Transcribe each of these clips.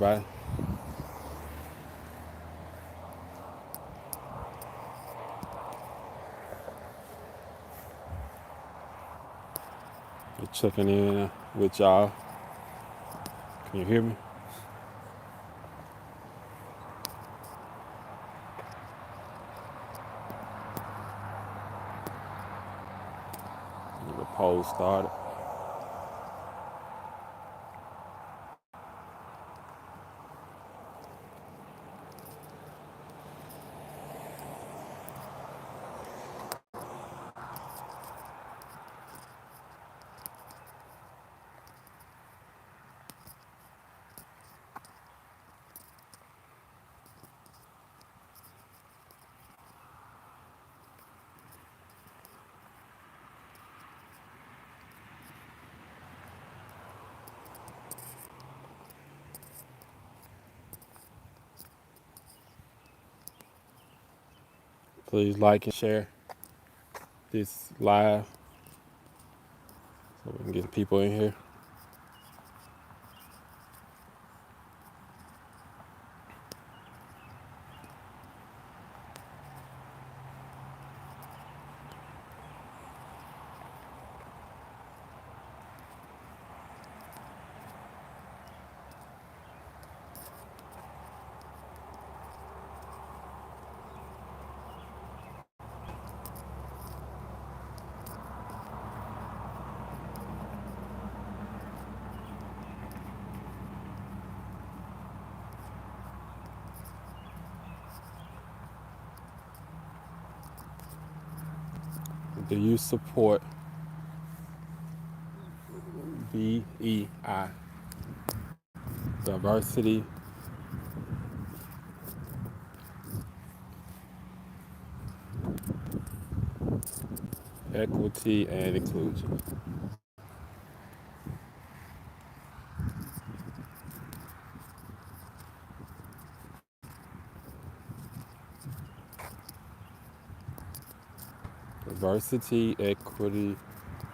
everybody. Just checking in with y'all. Can you hear me? Get the poll started. Please like and share this live so we can get people in here. Do you support BEI, diversity, equity, and inclusion? Diversity, equity,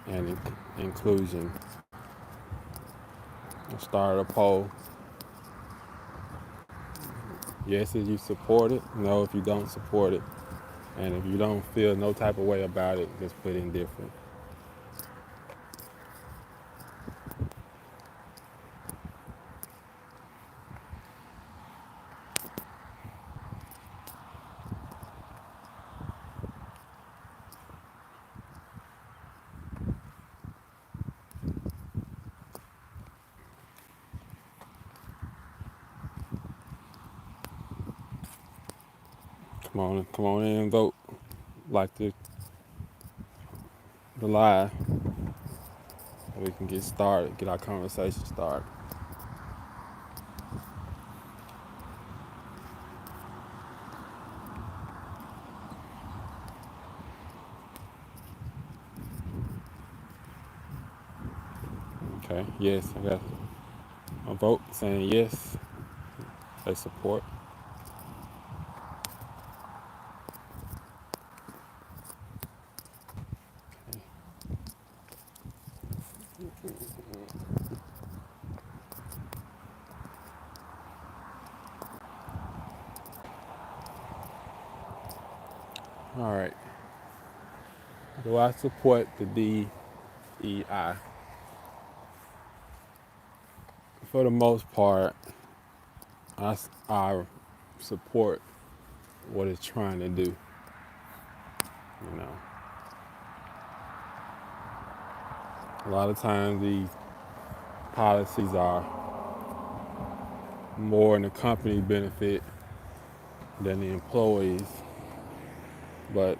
and inclusion. I'll start a poll. Yes, if you support it. No, if you don't support it. And if you don't feel no type of way about it, just put in different. Come on in and vote. Like the live, so we can get started, get our conversation started. Okay, yes, I got a vote saying yes, they support. All right. Do I support the DEI? For the most part, I support what it's trying to do. You know, a lot of times these policies are more in the company benefit than the employees, but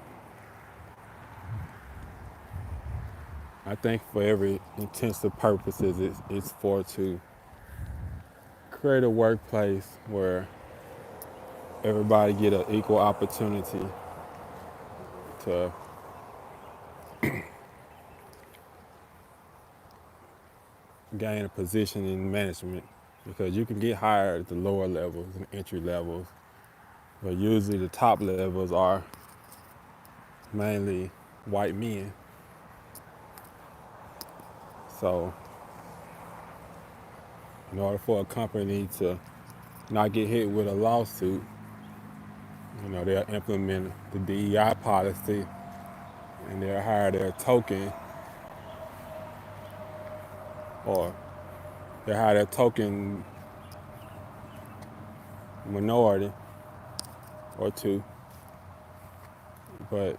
I think for every intensive purposes, it's for to create a workplace where everybody get an equal opportunity to gain a position in management, because you can get hired at the lower levels and entry levels, but usually the top levels are mainly white men. So in order for a company to not get hit with a lawsuit, they'll implement the DEI policy and they'll hire their token or they'll hire their token minority or two, but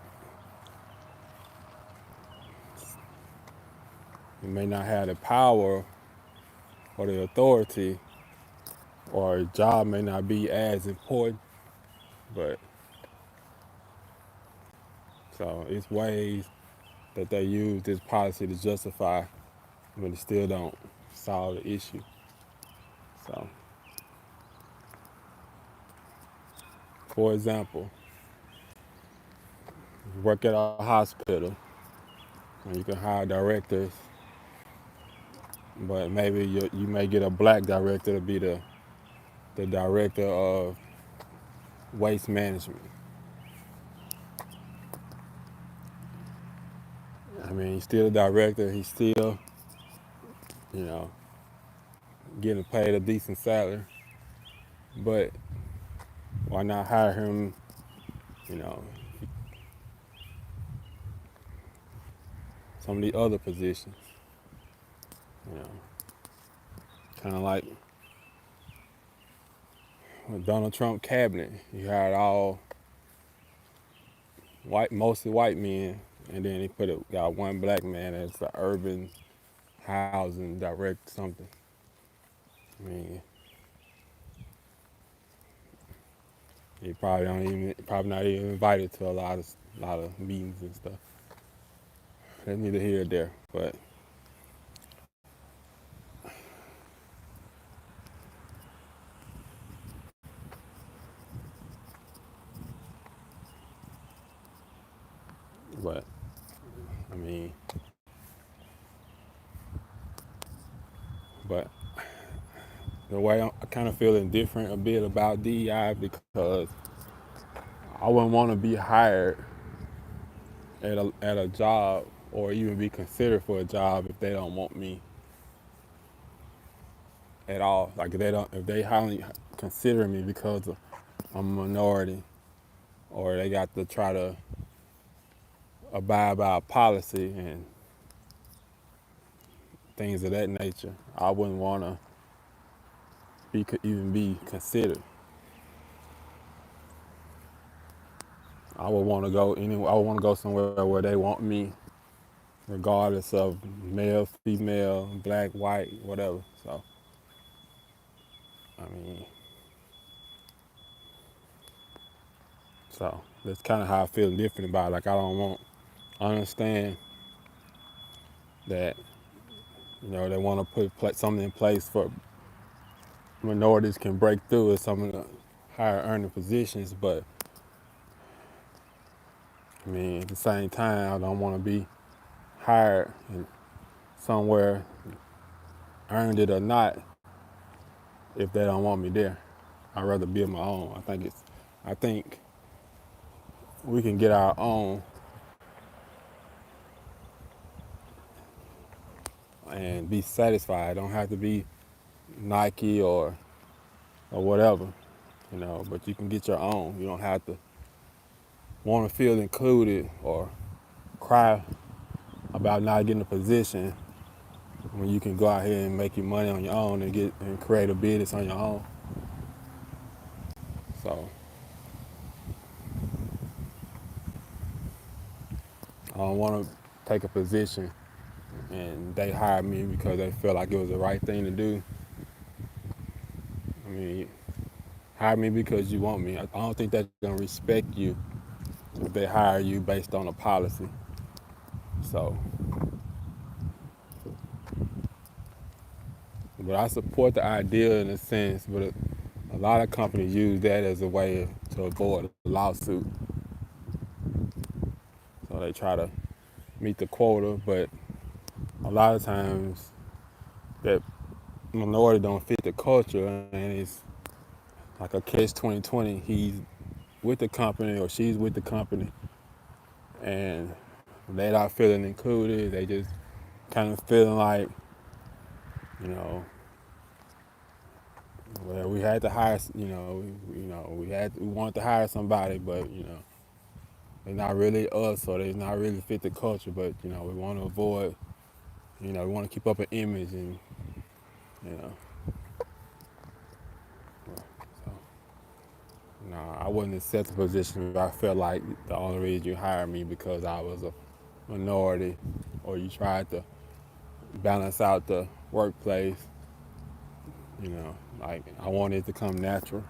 you may not have the power or the authority, or a job may not be as important, but so it's ways that they use this policy to justify, but it still don't solve the issue. So, for example, you work at a hospital and you can hire directors, but maybe you may get a black director to be the director of waste management. I mean, he's still a director. He's still, you know, getting paid a decent salary. But why not hire him, you know, some of the other positions? You know, kind of like with Donald Trump cabinet. He hired all white, mostly white men, and then he got one black man as the urban housing director, something. I mean, he probably not even invited to a lot of meetings and stuff. That's neither here or there, but I mean, but the way I kind of feeling different a bit about DEI because I wouldn't want to be hired at a job or even be considered for a job if they don't want me at all. Like if they highly consider me because I'm a minority, or they got to try to abide by a policy and things of that nature, I wouldn't want to even be considered. I would want to go anywhere. I would want to go somewhere where they want me, regardless of male, female, black, white, whatever. So, I mean, so that's kind of how I feel different about it. Like I understand that, they want to put something in place for minorities can break through in some of the higher earning positions, but I mean, at the same time, I don't want to be hired somewhere, earned it or not, if they don't want me there. I'd rather build my own. I think we can get our own and be satisfied. It don't have to be Nike or whatever, but you can get your own. You don't have to want to feel included or cry about not getting a position when you can go out here and make your money on your own and create a business on your own. So I don't want to take a position and they hire me because they feel like it was the right thing to do. I mean, hire me because you want me. I don't think they're gonna respect you if they hire you based on a policy. So, but I support the idea in a sense, but a lot of companies use that as a way to avoid a lawsuit. So they try to meet the quota, but a lot of times that minority don't fit the culture, and it's like a catch 2020. He's with the company or she's with the company, and they're not feeling included. They just kind of feeling like, well, we had to hire, we wanted to hire somebody, but they're not really us, or they're not really fit the culture. But we want to avoid, we want to keep up an image, and you know, so no, I wouldn't accept the position if I felt like the only reason you hired me because I was a minority, or you tried to balance out the workplace. Like I want it to come natural.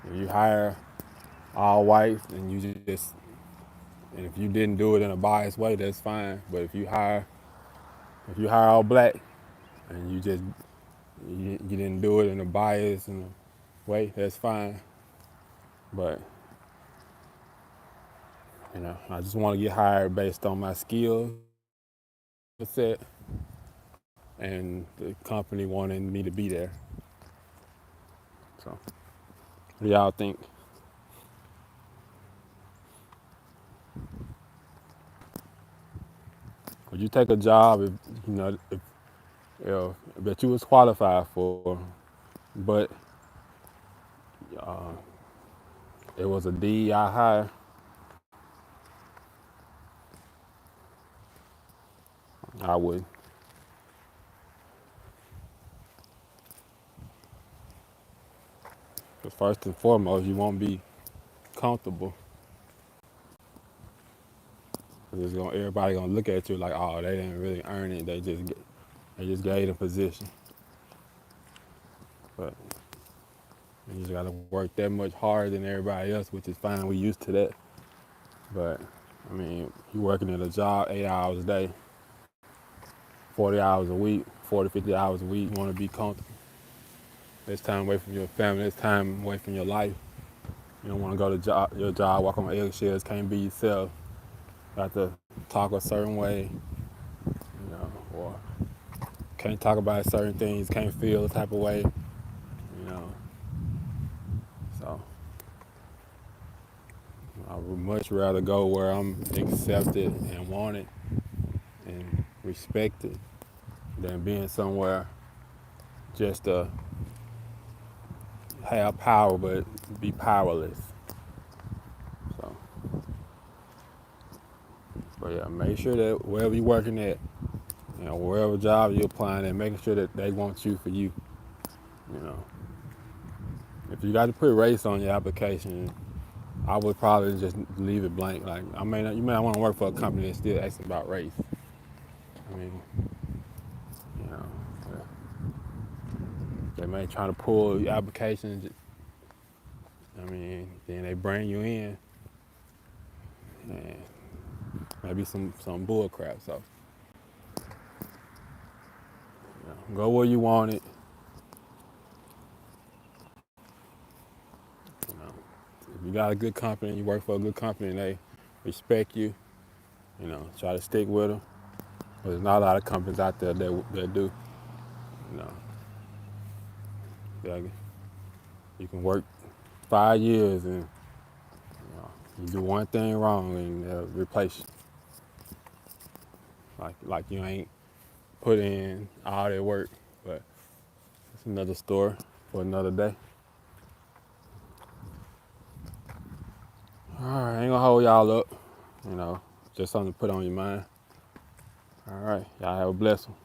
If you hire all whites and and if you didn't do it in a biased way, that's fine. But if you hire all black and you didn't do it in a biased way, that's fine. But I just want to get hired based on my skill set and the company wanting me to be there. So, what do y'all think? Would you take a job that you was qualified for, but uh, it was a DEI hire? I would. Because first and foremost, you won't be comfortable. Because everybody gonna look at you like, oh, they didn't really earn it. They just gave the position. But you just gotta work that much harder than everybody else, which is fine. We used to that. But I mean, you working at a job 8 hours a day, 40 hours a week, 40, 50 hours a week. You want to be comfortable. It's time away from your family. It's time away from your life. You don't want to go to your job, walk on eggshells, can't be yourself. Got to talk a certain way, or can't talk about certain things, can't feel a type of way, So I would much rather go where I'm accepted and wanted and respected than being somewhere just to have power but be powerless. So, but yeah, make sure that wherever you're working at, wherever job you're applying at, making sure that they want you for you. If you got to put race on your application, I would probably just leave it blank. Like you may not want to work for a company that's still asking about race. I mean, you know, they may try to pull your application. Then they bring you in, and maybe some bull crap. So, go where you want it. If you got a good company, you work for a good company, and they respect you, try to stick with them. But there's not a lot of companies out there that do. Yeah, you can work 5 years and you do one thing wrong and they'll replace you. Like you ain't put in all that work. But it's another story for another day. All right, I ain't gonna hold y'all up. Just something to put on your mind. All right, y'all have a blessed one.